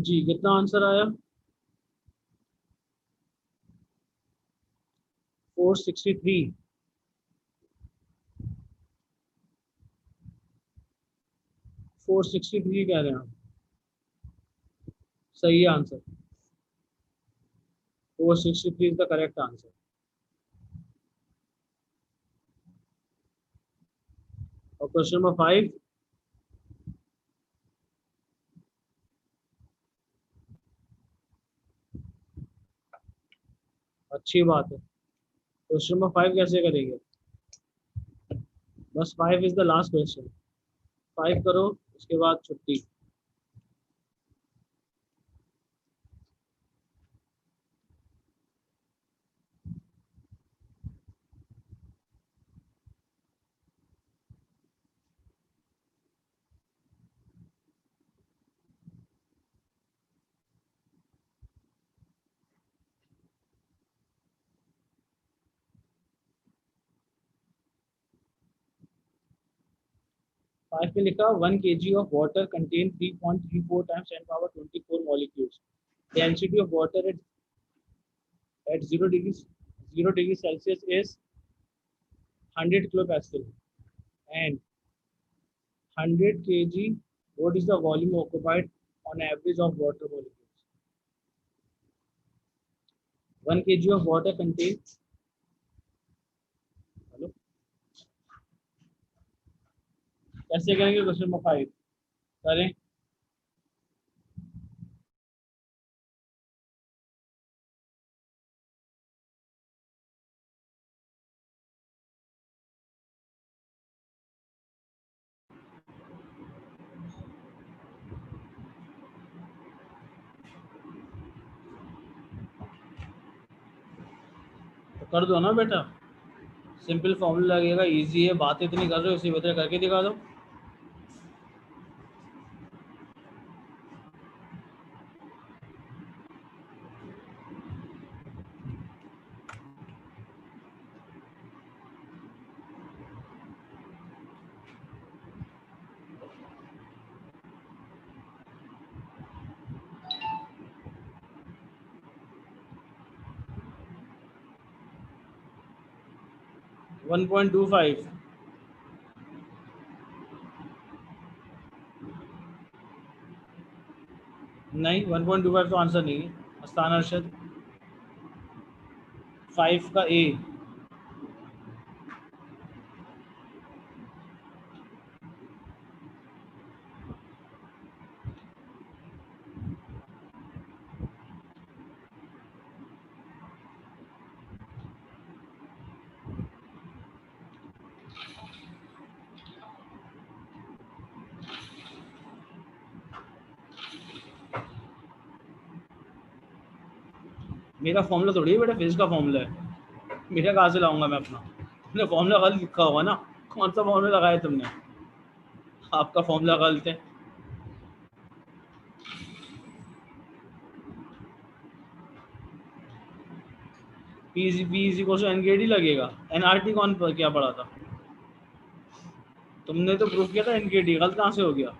Speaker 1: जी कितना आंसर आया? 463। 463 कह रहे हैं आप? सही है answer. 463 is the correct answer. और क्वेश्चन नंबर 5। अच्छी बात है। क्वेश्चन नंबर 5 कैसे करेंगे? बस 5 इज द लास्ट क्वेश्चन। 5 करो, उसके बाद छुट्टी। 5 पे लिखा 1 kg of water contain 3.34 times 10 power 24 molecules. Density of water at 0 degree Celsius is 100 kilopascal and 100 kg. What is the volume occupied on average of water molecules? 1 kg of water contains, hello, कैसे करेंगे question number 5? करें। तो कर दो ना बेटा, simple formula लगेगा, easy है, बात इतनी कर रहे हो, इसी वजह करके दिखा दो। वन 1.25 नहीं, 1.25 तो आंसर नहीं है। अस्तान अरशद 5 का ए। मेरा फॉर्मूला थोड़ी है बेटा, फिजिक्स का फॉर्मूला है, मेरा कहाँ से लाऊंगा मैं अपना? तुमने फॉर्मूला गलत लिखा होगा ना, कौन सा फॉर्मूला लगाया तुमने? आपका फॉर्मूला गलत है। पी एनकेडी लगेगा। एनआरटी कौन पर क्या पढ़ा था? तुमने तो प्रूफ किया था एनकेडी, गलत कहाँ से हो गया?